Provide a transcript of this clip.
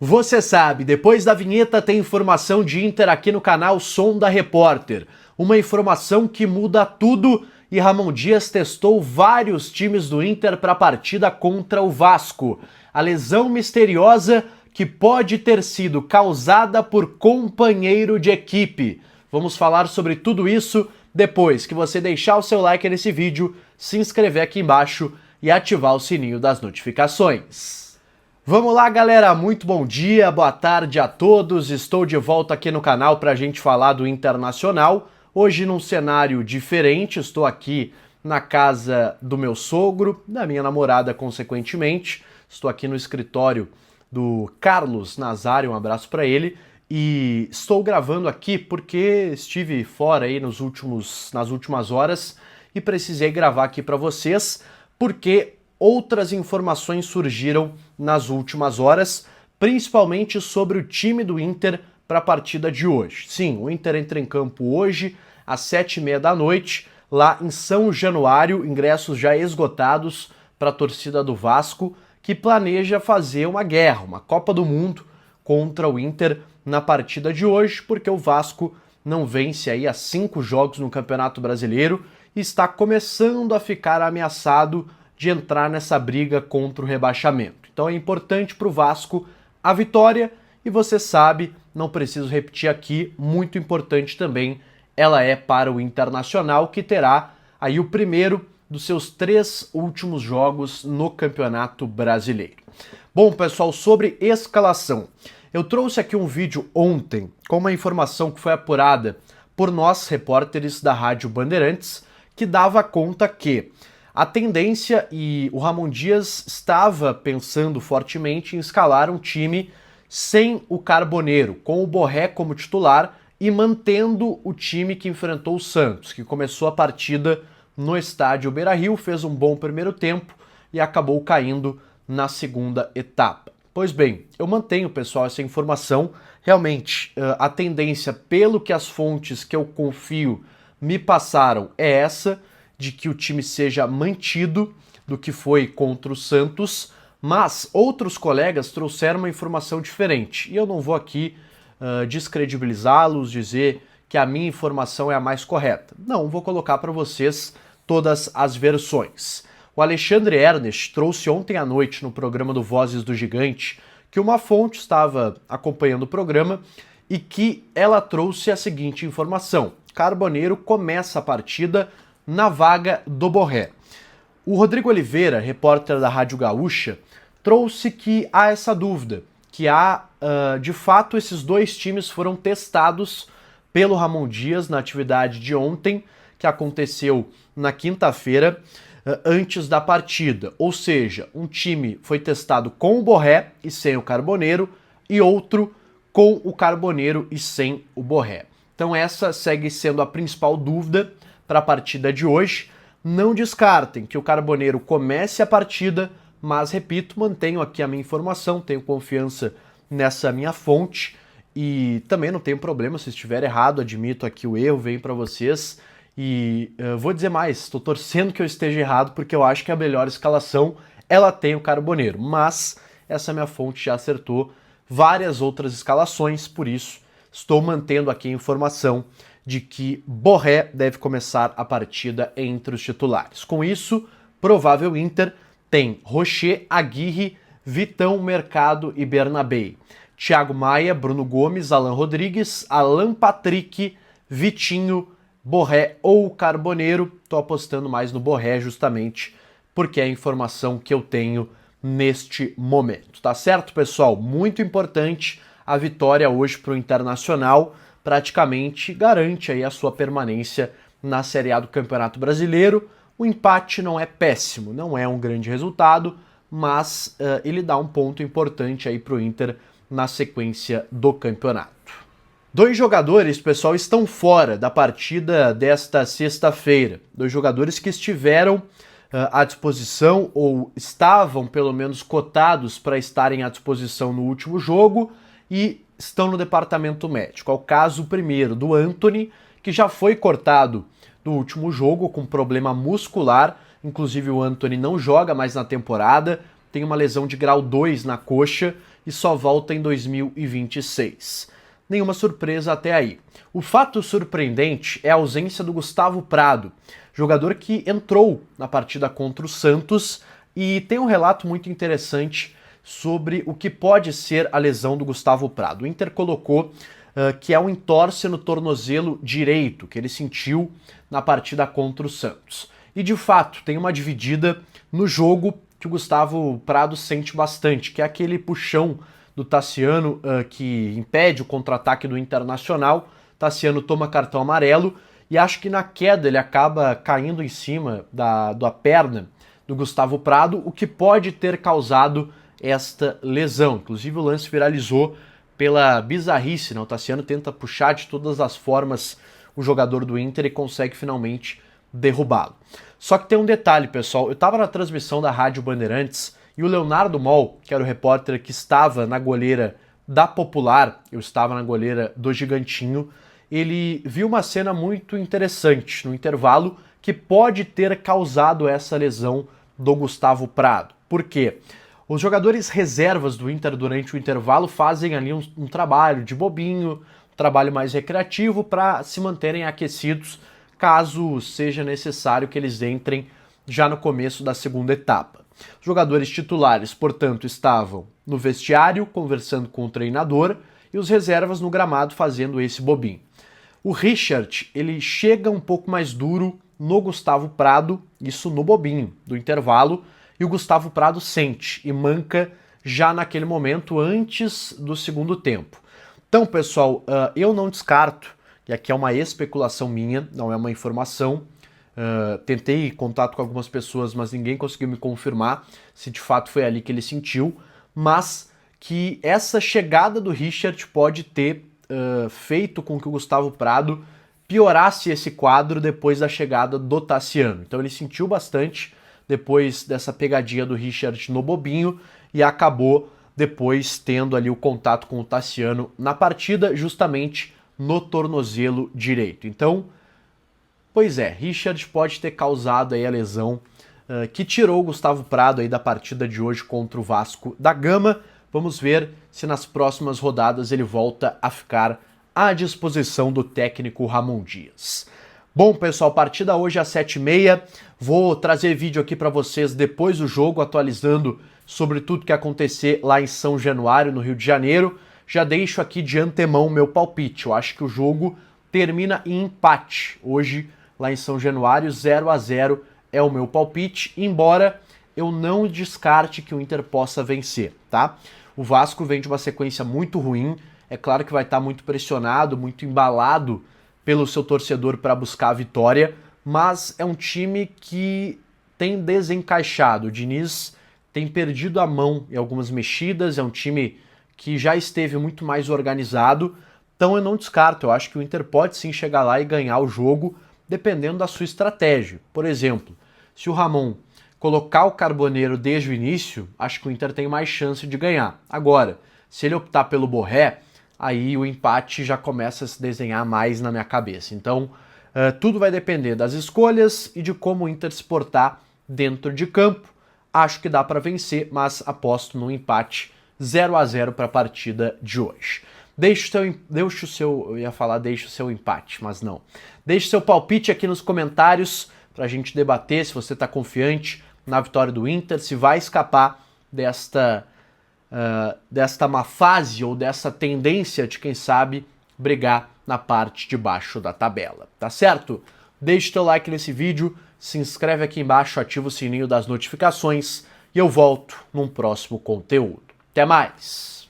Você sabe, depois da vinheta tem informação de Inter aqui no canal Som da Repórter. Uma informação que muda tudo e Ramon Dias testou vários times do Inter para a partida contra o Vasco. A lesão misteriosa que pode ter sido causada por companheiro de equipe. Vamos falar sobre tudo isso depois que você deixar o seu like nesse vídeo, se inscrever aqui embaixo e ativar o sininho das notificações. Vamos lá, galera, muito bom dia, boa tarde a todos, estou de volta aqui no canal para a gente falar do Internacional, hoje num cenário diferente, estou aqui na casa do meu sogro, da minha namorada consequentemente, estou aqui no escritório do Carlos Nazário, um abraço para ele, e estou gravando aqui porque estive fora aí nas últimas horas e precisei gravar aqui para vocês, porque outras informações surgiram nas últimas horas, principalmente sobre o time do Inter para a partida de hoje. Sim, o Inter entra em campo hoje, às 7h30 da noite, lá em São Januário, ingressos já esgotados para a torcida do Vasco, que planeja fazer uma guerra, uma Copa do Mundo contra o Inter na partida de hoje, porque o Vasco não vence aí há 5 jogos no Campeonato Brasileiro e está começando a ficar ameaçado de entrar nessa briga contra o rebaixamento. Então é importante para o Vasco a vitória e você sabe, não preciso repetir aqui, muito importante também, ela é para o Internacional, que terá aí o primeiro dos seus 3 últimos jogos no Campeonato Brasileiro. Bom, pessoal, sobre escalação. Eu trouxe aqui um vídeo ontem com uma informação que foi apurada por nós, repórteres da Rádio Bandeirantes, que dava conta que a tendência, e o Ramon Dias estava pensando fortemente em escalar um time sem o Carboneiro, com o Borré como titular e mantendo o time que enfrentou o Santos, que começou a partida no estádio Beira-Rio, fez um bom primeiro tempo e acabou caindo na segunda etapa. Pois bem, eu mantenho, pessoal, essa informação. Realmente, a tendência, pelo que as fontes que eu confio me passaram, é essa, de que o time seja mantido do que foi contra o Santos, mas outros colegas trouxeram uma informação diferente. E eu não vou aqui descredibilizá-los, dizer que a minha informação é a mais correta. Não, vou colocar para vocês todas as versões. O Alexandre Ernest trouxe ontem à noite no programa do Vozes do Gigante que uma fonte estava acompanhando o programa e que ela trouxe a seguinte informação: Carboneiro começa a partida na vaga do Borré. O Rodrigo Oliveira, repórter da Rádio Gaúcha, trouxe que há essa dúvida, que há, de fato, esses dois times foram testados pelo Ramon Dias na atividade de ontem, que aconteceu na quinta-feira, antes da partida. Ou seja, um time foi testado com o Borré e sem o Carboneiro, e outro com o Carboneiro e sem o Borré. Então essa segue sendo a principal dúvida para a partida de hoje. Não descartem que o Carboneiro comece a partida, mas, repito, mantenho aqui a minha informação, tenho confiança nessa minha fonte e também não tenho problema se estiver errado, admito aqui o erro, venho para vocês e vou dizer mais, estou torcendo que eu esteja errado porque eu acho que a melhor escalação ela tem o Carboneiro, mas essa minha fonte já acertou várias outras escalações, por isso estou mantendo aqui a informação de que Borré deve começar a partida entre os titulares. Com isso, provável Inter tem Rocher, Aguirre, Vitão, Mercado e Bernabei. Thiago Maia, Bruno Gomes, Alan Rodrigues, Alan Patrick, Vitinho, Borré ou Carboneiro. Estou apostando mais no Borré justamente porque é a informação que eu tenho neste momento. Tá certo, pessoal? Muito importante a vitória hoje para o Internacional. Praticamente garante aí a sua permanência na Série A do Campeonato Brasileiro. O empate não é péssimo, não é um grande resultado, mas ele dá um ponto importante aí para o Inter na sequência do campeonato. 2 jogadores, pessoal, estão fora da partida desta sexta-feira. 2 jogadores que estiveram à disposição, ou estavam pelo menos cotados para estarem à disposição no último jogo e estão no departamento médico. É o caso primeiro do Antony, que já foi cortado do último jogo com problema muscular, inclusive o Antony não joga mais na temporada, tem uma lesão de grau 2 na coxa e só volta em 2026. Nenhuma surpresa até aí. O fato surpreendente é a ausência do Gustavo Prado, jogador que entrou na partida contra o Santos, e tem um relato muito interessante sobre o que pode ser a lesão do Gustavo Prado. O Inter colocou que é um entorse no tornozelo direito, que ele sentiu na partida contra o Santos. E de fato, tem uma dividida no jogo que o Gustavo Prado sente bastante, que é aquele puxão do Tassiano que impede o contra-ataque do Internacional. Tassiano toma cartão amarelo e acho que na queda ele acaba caindo em cima da perna do Gustavo Prado, o que pode ter causado esta lesão. Inclusive o lance viralizou pela bizarrice, né? O Tassiano tenta puxar de todas as formas o jogador do Inter e consegue finalmente derrubá-lo. Só que tem um detalhe, pessoal. Eu estava na transmissão da Rádio Bandeirantes e o Leonardo Moll, que era o repórter que estava na goleira da Popular, eu estava na goleira do Gigantinho, ele viu uma cena muito interessante no intervalo que pode ter causado essa lesão do Gustavo Prado. Por quê? Os jogadores reservas do Inter durante o intervalo fazem ali um trabalho de bobinho, um trabalho mais recreativo para se manterem aquecidos, caso seja necessário que eles entrem já no começo da segunda etapa. Os jogadores titulares, portanto, estavam no vestiário conversando com o treinador e os reservas no gramado fazendo esse bobinho. O Richard, ele chega um pouco mais duro no Gustavo Prado, isso no bobinho do intervalo, e o Gustavo Prado sente e manca já naquele momento antes do segundo tempo. Então, pessoal, eu não descarto, e aqui é uma especulação minha, não é uma informação, tentei contato com algumas pessoas, mas ninguém conseguiu me confirmar se de fato foi ali que ele sentiu, mas que essa chegada do Richard pode ter feito com que o Gustavo Prado piorasse esse quadro depois da chegada do Tassiano. Então ele sentiu bastante depois dessa pegadinha do Richard no bobinho e acabou depois tendo ali o contato com o Tassiano na partida, justamente no tornozelo direito. Então, pois é, Richard pode ter causado aí a lesão que tirou o Gustavo Prado aí da partida de hoje contra o Vasco da Gama. Vamos ver se nas próximas rodadas ele volta a ficar à disposição do técnico Ramon Dias. Bom, pessoal, partida hoje às 7h30. Vou trazer vídeo aqui para vocês depois do jogo, atualizando sobre tudo que acontecer lá em São Januário, no Rio de Janeiro. Já deixo aqui de antemão o meu palpite. Eu acho que o jogo termina em empate. Hoje, lá em São Januário, 0-0 é o meu palpite, embora eu não descarte que o Inter possa vencer, tá? O Vasco vem de uma sequência muito ruim, é claro que vai estar muito pressionado, muito embalado pelo seu torcedor para buscar a vitória, mas é um time que tem desencaixado. O Diniz tem perdido a mão em algumas mexidas, é um time que já esteve muito mais organizado, então eu não descarto, eu acho que o Inter pode sim chegar lá e ganhar o jogo, dependendo da sua estratégia. Por exemplo, se o Ramon colocar o Carboneiro desde o início, acho que o Inter tem mais chance de ganhar. Agora, se ele optar pelo Borré, aí o empate já começa a se desenhar mais na minha cabeça. Então, tudo vai depender das escolhas e de como o Inter se portar dentro de campo. Acho que dá para vencer, mas aposto no empate 0-0 para a partida de hoje. Deixe o seu empate, mas não. Deixe seu palpite aqui nos comentários para a gente debater se você está confiante na vitória do Inter, se vai escapar desta má fase ou dessa tendência de, quem sabe, brigar na parte de baixo da tabela, tá certo? Deixe teu like nesse vídeo, se inscreve aqui embaixo, ativa o sininho das notificações e eu volto num próximo conteúdo. Até mais!